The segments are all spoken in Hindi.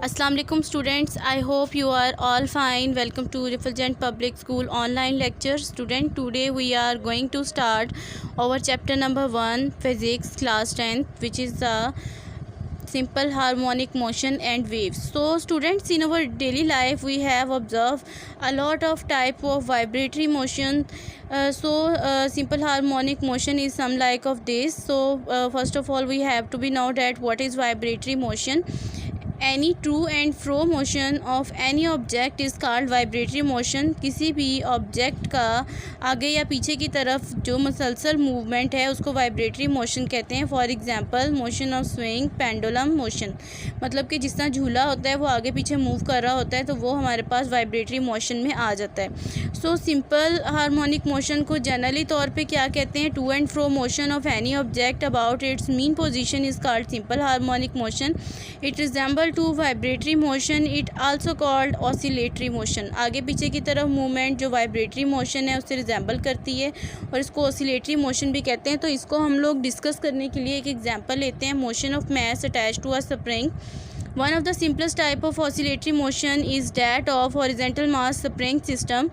Assalamu alaikum students, I hope you are all fine. Welcome to Refulgent Public School online lecture. Student, today we are going to start our chapter number 1 physics class 10th, which is the simple harmonic motion and waves. So students, in our daily life we have observed a lot of type of vibratory motion. Simple harmonic motion is some like of this. First of all, we have to be know that what is vibratory motion. Any two and fro motion of any object is called vibratory motion. किसी भी ऑब्जेक्ट का आगे या पीछे की तरफ जो मुसलसल मूवमेंट है उसको वाइब्रेटरी मोशन कहते हैं। For example, motion of swing, pendulum motion, मतलब कि जिस तरह झूला होता है वो आगे पीछे मूव कर रहा होता है तो वो हमारे पास वाइब्रेटरी मोशन में आ जाता है। सिंपल हार्मोनिक मोशन को जनरली तौर पे क्या कहते हैं? To and fro motion of any object about its mean position is called simple harmonic motion. It resemble to vibratory motion, it also called oscillatory motion. आगे पीछे की तरफ मूवमेंट जो वाइब्रेटरी मोशन है उससे रिजेंबल करती है और इसको ऑसिलेटरी मोशन भी कहते हैं। तो इसको हम लोग डिस्कस करने के लिए एक एग्जांपल लेते हैं। Motion of mass attach to a spring. One of the simplest type of oscillatory motion is that of horizontal mass spring system.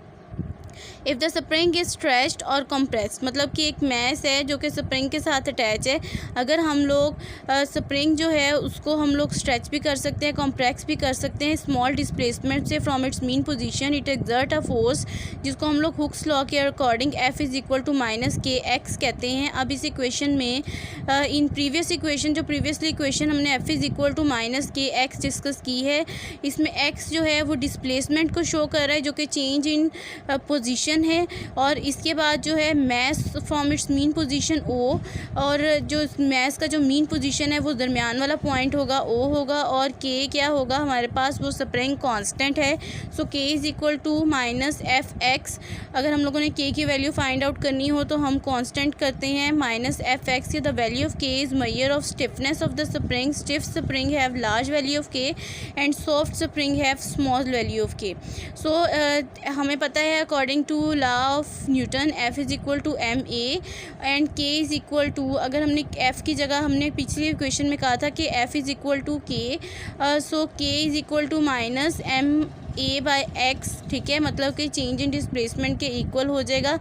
If the spring is stretched और कंप्रेस्ड, मतलब कि एक मैस है जो कि स्प्रिंग के साथ अटैच है। अगर हम लोग स्प्रिंग जो है उसको हम लोग स्ट्रेच भी कर सकते हैं, कॉम्प्रेक्स भी कर सकते हैं स्मॉल डिस्प्लेसमेंट से from its mean position. It exert a force जिसको हम लोग हुक्स लॉ के according F is equal to minus के एक्स कहते हैं। अब इस इक्वेशन में इन प्रीवियस इक्वेशन जो प्रीवियसली इक्वेशन हमने F is equal to minus के एक्स डिस्कस की है, इसमें एक्स जो है वो डिस्प्लेसमेंट को शो कर रहा है जो कि चेंज इन पोजीशन है। और इसके बाद जो है mass from its mean position O, और जो मैस का जो मीन पोजीशन है वो दरमियान वाला पॉइंट होगा O होगा, और K क्या होगा हमारे पास? वो स्प्रिंग कांस्टेंट है। So K is equal to minus F x. अगर हम लोगों ने K की वैल्यू फाइंड आउट करनी हो तो हम कांस्टेंट करते हैं minus F x. The value of K is measure of stiffness of the spring. Stiff spring have large value of K and soft spring have small value of K। हमें पता है according to law of Newton F is equal to M A and K is equal to, अगर हमने F की जगह हमने पिछले क्वेश्चन में कहा था कि F is equal to K, K is equal to minus M A by x. ठीक है, मतलब कि चेंज इन डिस्प्लेसमेंट के इक्वल हो जाएगा।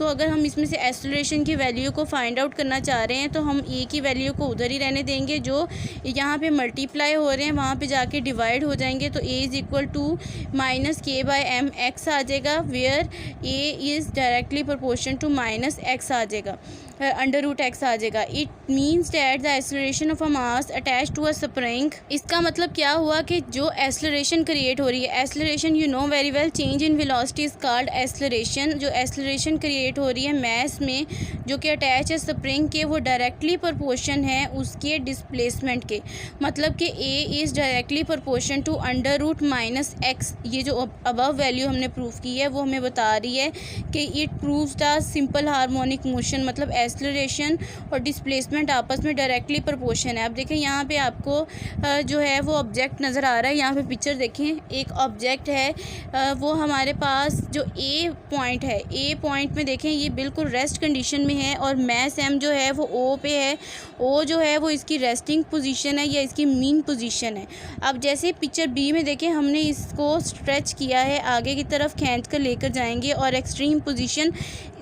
अगर हम इसमें से एक्सेलरेशन की वैल्यू को फाइंड आउट करना चाह रहे हैं तो हम ए की वैल्यू को उधर ही रहने देंगे, जो यहाँ पे मल्टीप्लाई हो रहे हैं वहाँ पे जाके डिवाइड हो जाएंगे। तो A is equal to minus K by M X आ जाएगा, where A is directly proportion to minus X आ जाएगा, अंडर रूट एक्स आ जाएगा। It means that the acceleration of a mass attach to a spring. इसका मतलब क्या हुआ कि जो एक्सेलरेशन क्रिएट हो रही है, acceleration you know very well, change in velocity is called acceleration. जो एक्सेलरेशन क्रिएट हो रही है मैस में जो कि अटैच है स्प्रिंग के, वो डायरेक्टली प्रोपोर्शन है उसके डिस्प्लेसमेंट के, मतलब कि A is directly proportion to under root minus x. ये जो अबव वैल्यू हमने प्रूव की है वो हमें बता रही है कि it proves the simple harmonic motion, मतलब एक्सेलरेशन और डिस्प्लेसमेंट आपस में डायरेक्टली प्रोपोर्शन है। अब देखें यहाँ पे आपको जो है वो ऑब्जेक्ट नज़र आ रहा है। यहाँ पे पिक्चर देखें, एक ऑब्जेक्ट है, वो हमारे पास जो ए पॉइंट है, ए पॉइंट में देखें ये बिल्कुल रेस्ट कंडीशन में है और मैस एम जो है वो ओ पे है। ओ जो है वो इसकी रेस्टिंग पोजीशन है या इसकी मीन पोजीशन है। अब जैसे पिक्चर बी में देखें, हमने इसको स्ट्रेच किया है, आगे की तरफ खींच कर लेकर जाएंगे और एक्सट्रीम पोजीशन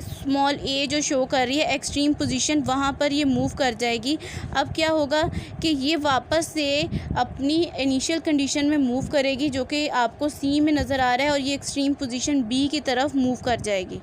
स्मॉल ए जो शो कर रही है एक्सट्रीम पोजीशन, वहाँ पर ये मूव कर जाएगी। अब क्या होगा कि ये वापस से अपनी इनिशियल कंडीशन में मूव करेगी जो कि आपको सी में नज़र आ रहा है, और ये एक्सट्रीम पोजीशन बी की तरफ मूव कर जाएगी।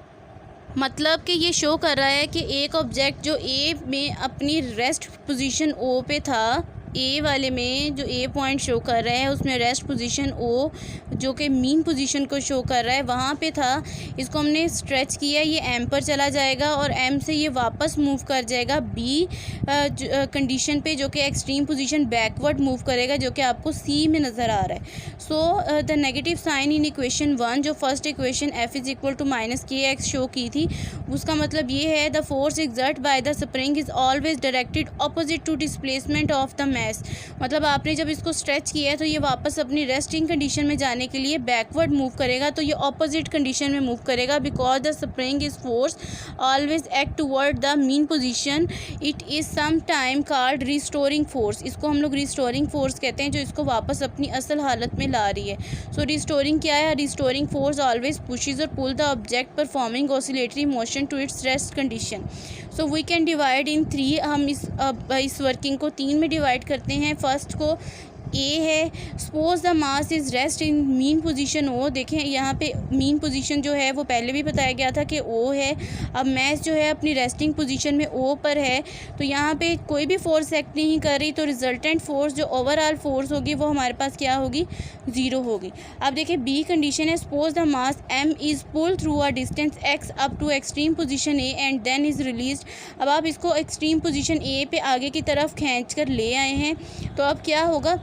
मतलब कि ये शो कर रहा है कि एक ऑब्जेक्ट जो ए में अपनी रेस्ट पोजीशन ओ पे था, ए वाले में जो ए पॉइंट शो कर रहा है उसमें रेस्ट पोजीशन ओ जो कि मीन पोजीशन को शो कर रहा है वहाँ पे था। इसको हमने स्ट्रेच किया, ये एम पर चला जाएगा और एम से ये वापस मूव कर जाएगा बी कंडीशन पे जो कि एक्सट्रीम पोजीशन बैकवर्ड मूव करेगा, जो कि आपको सी में नज़र आ रहा है। The negative sine in equation 1, जो first equation F is equal to minus के एक्स शो की थी, उसका मतलब ये है the force exert by the spring is always directed opposite to displacement of the mass, मतलब आपने जब इसको स्ट्रेच किया है तो ये वापस अपनी रेस्टिंग कंडीशन में जाने के लिए बैकवर्ड मूव करेगा, तो ये ऑपोजिट कंडीशन में मूव करेगा because the spring is force always act toward the mean position. It is some time called restoring force, इसको हम लोग रिस्टोरिंग फोर्स कहते हैं जो इसको वापस अपनी असल हालत में ला रही है। सो रिस्टोरिंग क्या है? रिस्टोरिंग फोर्स ऑलवेज पुशेज और pull the object performing oscillatory motion to its rest condition. So we can divide in 3, हम इस वर्किंग को 3 में डिवाइड करते हैं। फर्स्ट को ए है, suppose the mass is rest in mean position O. देखें यहाँ पे मीन पोजीशन जो है वो पहले भी बताया गया था कि ओ है। अब मैस जो है अपनी रेस्टिंग पोजीशन में ओ पर है, तो यहाँ पे कोई भी फोर्स एक्ट नहीं कर रही, तो रिजल्टेंट फोर्स जो ओवरऑल फोर्स होगी वो हमारे पास क्या होगी? 0 होगी। अब देखिए बी कंडीशन है, suppose the mass m is pull through a distance x up to extreme position A and then is release. अब आप इसको एक्सट्रीम पोजीशन ए पे आगे की तरफ खींच कर ले आए हैं, तो अब क्या होगा?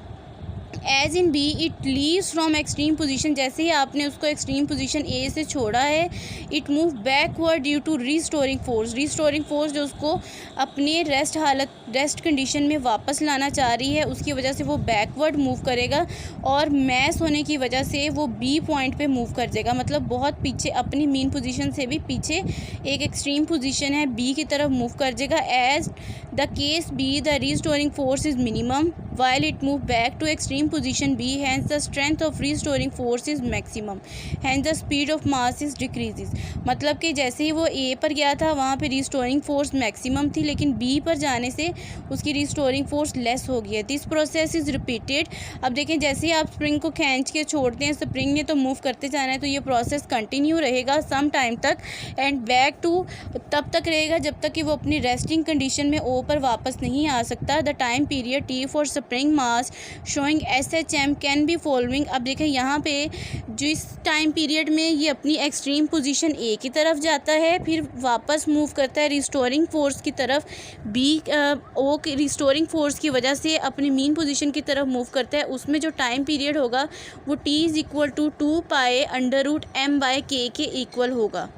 As in B it leaves from extreme position, जैसे ही आपने उसको एक्सट्रीम पोजीशन ए से छोड़ा है, it move backward due to restoring force. Restoring force जो उसको अपने रेस्ट कंडीशन में वापस लाना चाह रही है, उसकी वजह से वो बैकवर्ड मूव करेगा और मैस होने की वजह से वो बी पॉइंट पे मूव कर जाएगा, मतलब बहुत पीछे, अपनी मीन पोजीशन से भी पीछे एक एक्सट्रीम पोजीशन है बी की तरफ मूव कर जाएगा। As the case B the restoring force is minimum while it move back to extreme position B, hence the strength of restoring force is maximum, hence the speed of mass is decreases। मतलब कि जैसे ही वो A पर गया था वहाँ पे रिस्टोरिंग फोर्स मैक्सिमम थी, लेकिन B पर जाने से उसकी रिस्टोरिंग फोर्स लेस हो गई है। This process is repeated. अब देखें जैसे ही आप स्प्रिंग को खींच के छोड़ते हैं, स्प्रिंग ने तो मूव करते जाना है, तो ये प्रोसेस कंटिन्यू रहेगा सम टाइम तक एंड बैक टू तब तक रहेगा जब तक कि वो अपनी रेस्टिंग कंडीशन में O पर वापस नहीं आ सकता। The time period T for spring mass showing SHM can be following. अब देखें यहाँ पे जिस टाइम पीरियड में ये अपनी एक्सट्रीम पोजीशन ए की तरफ जाता है, फिर वापस मूव करता है रिस्टोरिंग फोर्स की तरफ, बी ओ की रिस्टोरिंग फोर्स की वजह से अपनी मीन पोजीशन की तरफ मूव करता है, उसमें जो टाइम पीरियड होगा वो T = 2 पाई √m/k के इक्वल होगा।